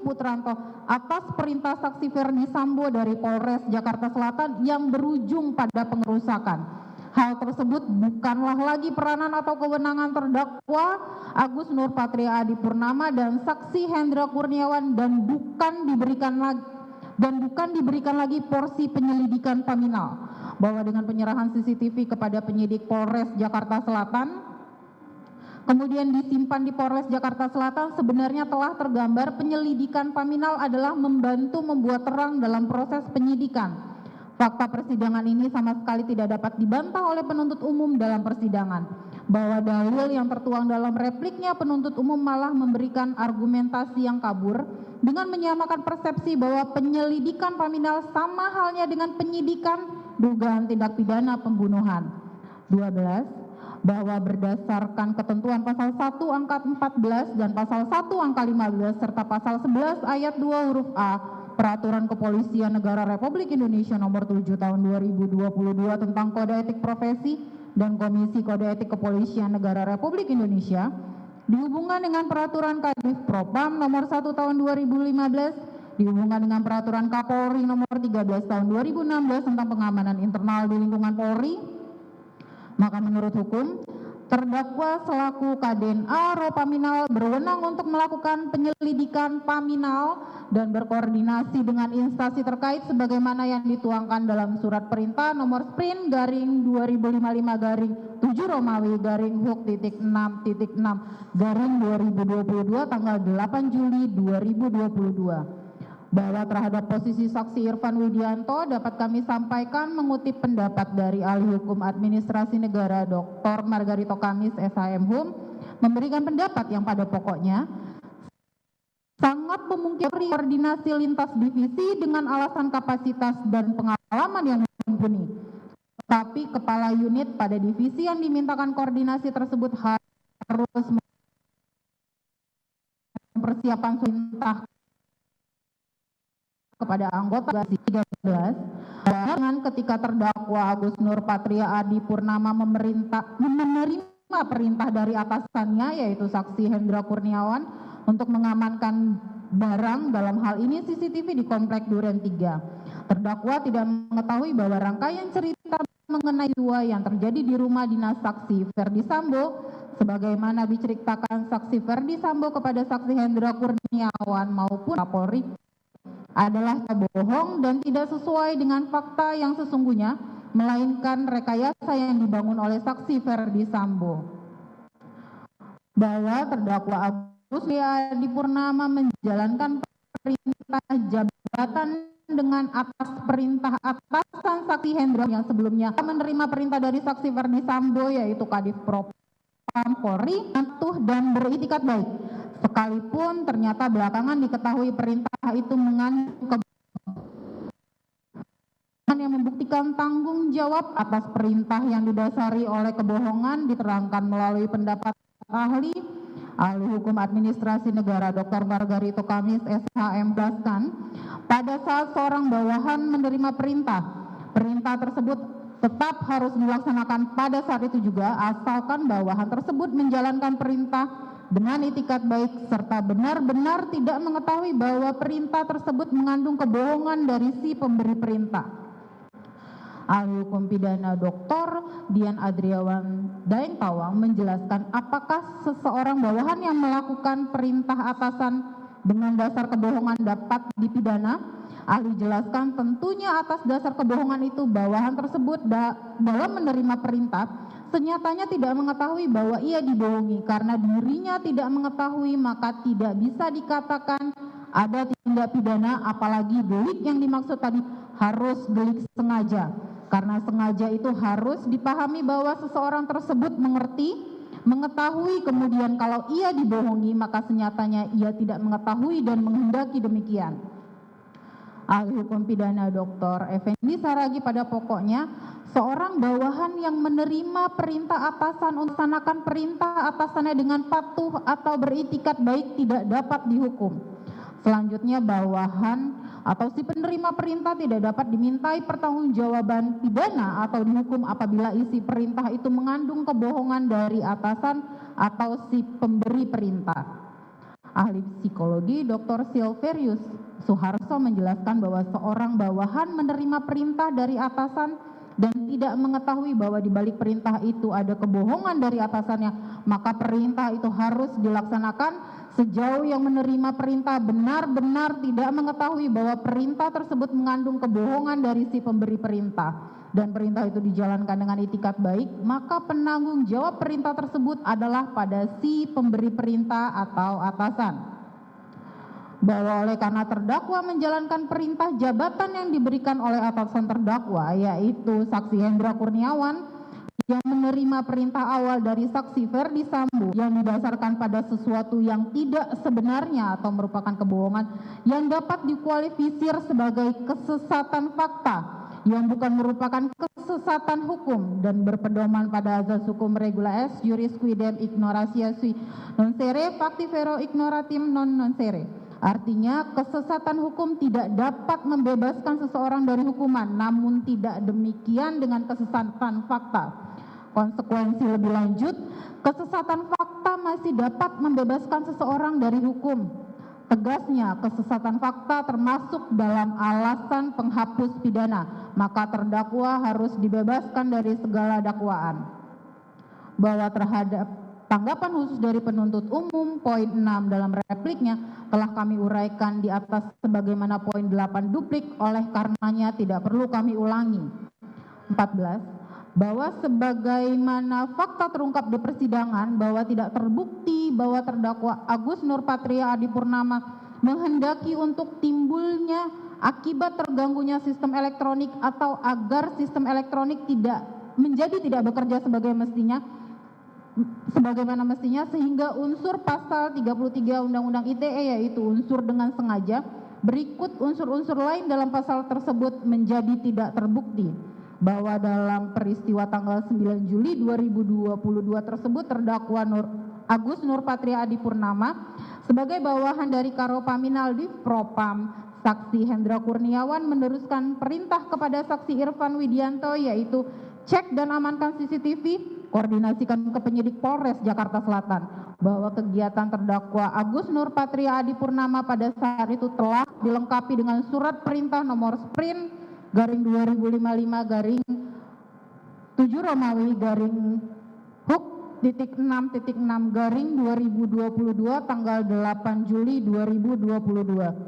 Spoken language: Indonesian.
Putranto atas perintah saksi Ferdi Sambo dari Polres Jakarta Selatan yang berujung pada pengerusakan. Hal tersebut bukanlah lagi peranan atau kewenangan terdakwa Agus Nurpatria Adipurnama dan saksi Hendra Kurniawan dan bukan diberikan lagi porsi penyelidikan paminal, bahwa dengan penyerahan CCTV kepada penyidik Polres Jakarta Selatan kemudian disimpan di Polres Jakarta Selatan, sebenarnya telah tergambar penyelidikan paminal adalah membantu membuat terang dalam proses penyidikan. Fakta persidangan ini sama sekali tidak dapat dibantah oleh penuntut umum dalam persidangan, bahwa dalil yang tertuang dalam repliknya penuntut umum malah memberikan argumentasi yang kabur dengan menyamakan persepsi bahwa penyelidikan paminal sama halnya dengan penyidikan dugaan tindak pidana pembunuhan. 12. Bahwa berdasarkan ketentuan pasal 1 angka 14 dan pasal 1 angka 15 serta pasal 11 ayat 2 huruf A Peraturan Kepolisian Negara Republik Indonesia Nomor 7 Tahun 2022 tentang Kode Etik Profesi dan Komisi Kode Etik Kepolisian Negara Republik Indonesia dihubungkan dengan Peraturan Kadif Propam Nomor 1 Tahun 2015 dihubungkan dengan Peraturan Kapolri Nomor 13 Tahun 2016 tentang pengamanan internal di lingkungan Polri, maka menurut hukum terdakwa selaku Kaden A Ropaminal berwenang untuk melakukan penyelidikan paminal dan berkoordinasi dengan instansi terkait sebagaimana yang dituangkan dalam surat perintah nomor Sprin garing 2055 7 Romawi garing Huk titik 6 garing 2022 tanggal 8 Juli 2022. Bahwa terhadap posisi saksi Irfan Widianto dapat kami sampaikan mengutip pendapat dari ahli hukum administrasi negara Dr. Margarito Kamis SHM Hum memberikan pendapat yang pada pokoknya sangat memungkinkan koordinasi lintas divisi dengan alasan kapasitas dan pengalaman yang mumpuni. Tapi kepala unit pada divisi yang dimintakan koordinasi tersebut harus mempersiapkan perintah kepada anggota 13 dengan ketika terdakwa Agus Nurpatria Adipurnama menerima perintah dari atasannya yaitu saksi Hendra Kurniawan untuk mengamankan barang, dalam hal ini CCTV di Komplek Duren 3. Terdakwa tidak mengetahui bahwa rangkaian cerita mengenai dua yang terjadi di rumah dinas saksi Ferdi Sambo sebagaimana diceritakan saksi Ferdi Sambo kepada saksi Hendra Kurniawan maupun Kapolri adalah bohong dan tidak sesuai dengan fakta yang sesungguhnya, melainkan rekayasa yang dibangun oleh saksi Ferdi Sambo. Bahwa terdakwa Agus Adipurnama menjalankan perintah jabatan dengan atas perintah atasan saksi Hendra yang sebelumnya menerima perintah dari saksi Ferdi Sambo yaitu Kadif Propam Polri patuh dan beritikat baik. Sekalipun ternyata belakangan diketahui perintah itu mengandung yang membuktikan tanggung jawab atas perintah yang didasari oleh kebohongan diterangkan melalui pendapat ahli hukum administrasi negara Dr. Margarito Kamis SHM Baskan pada saat seorang bawahan menerima perintah tersebut tetap harus dilaksanakan pada saat itu juga asalkan bawahan tersebut menjalankan perintah dengan itikat baik serta benar-benar tidak mengetahui bahwa perintah tersebut mengandung kebohongan dari si pemberi perintah. Ahli hukum pidana Dr. Dian Adriawan Daeng Tawang menjelaskan apakah seseorang bawahan yang melakukan perintah atasan dengan dasar kebohongan dapat dipidana. Ahli jelaskan tentunya atas dasar kebohongan itu bawahan tersebut dalam menerima perintah senyatanya tidak mengetahui bahwa ia dibohongi karena dirinya tidak mengetahui maka tidak bisa dikatakan ada tindak pidana apalagi delik yang dimaksud tadi harus delik sengaja karena sengaja itu harus dipahami bahwa seseorang tersebut mengetahui kemudian kalau ia dibohongi maka senyatanya ia tidak mengetahui dan menghendaki demikian. Ahli hukum pidana Dr. Effendi Saragi pada pokoknya seorang bawahan yang menerima perintah atasan untuk melaksanakan perintah atasannya dengan patuh atau beritikat baik tidak dapat dihukum. Selanjutnya bawahan atau si penerima perintah tidak dapat dimintai pertanggungjawaban pidana atau dihukum apabila isi perintah itu mengandung kebohongan dari atasan atau si pemberi perintah. Ahli psikologi Dr. Silverius Suharso menjelaskan bahwa seorang bawahan menerima perintah dari atasan dan tidak mengetahui bahwa di balik perintah itu ada kebohongan dari atasannya, maka perintah itu harus dilaksanakan sejauh yang menerima perintah benar-benar tidak mengetahui bahwa perintah tersebut mengandung kebohongan dari si pemberi perintah dan perintah itu dijalankan dengan itikat baik, maka penanggung jawab perintah tersebut adalah pada si pemberi perintah atau atasan. Bahwa oleh karena terdakwa menjalankan perintah jabatan yang diberikan oleh atasan terdakwa, yaitu saksi Hendra Kurniawan yang menerima perintah awal dari saksi Ferdi Sambo yang didasarkan pada sesuatu yang tidak sebenarnya atau merupakan kebohongan yang dapat dikualifisir sebagai kesesatan fakta yang bukan merupakan kesesatan hukum dan berpedoman pada azas hukum regula est juris quidem ignorantia sui non sere facti vero ignoratim non sere. Artinya kesesatan hukum tidak dapat membebaskan seseorang dari hukuman, namun tidak demikian dengan kesesatan fakta. Konsekuensi lebih lanjut, kesesatan fakta masih dapat membebaskan seseorang dari hukum. Tegasnya, kesesatan fakta termasuk dalam alasan penghapus pidana, maka terdakwa harus dibebaskan dari segala dakwaan. Bahwa terhadap tanggapan khusus dari penuntut umum, poin 6 dalam repliknya telah kami uraikan di atas sebagaimana poin 8 duplik, oleh karenanya tidak perlu kami ulangi. 14. Bahwa sebagaimana fakta terungkap di persidangan bahwa tidak terbukti bahwa terdakwa Agus Nurpatria Adipurnama menghendaki untuk timbulnya akibat terganggunya sistem elektronik atau agar sistem elektronik tidak bekerja sebagaimana mestinya sehingga unsur pasal 33 Undang-Undang ITE yaitu unsur dengan sengaja, berikut unsur-unsur lain dalam pasal tersebut menjadi tidak terbukti. Bahwa dalam peristiwa tanggal 9 Juli 2022 tersebut terdakwa Agus Nurpatria Adipurnama sebagai bawahan dari Karopaminal Div Propam saksi Hendra Kurniawan meneruskan perintah kepada saksi Irfan Widianto yaitu cek dan amankan CCTV, koordinasikan ke penyidik Polres Jakarta Selatan bahwa kegiatan terdakwa Agus Nurpatria Adipurnama pada saat itu telah dilengkapi dengan surat perintah nomor sprint garing 2055 garing 7 Romawi garing Huk titik 6 garing 2022 tanggal 8 Juli 2022.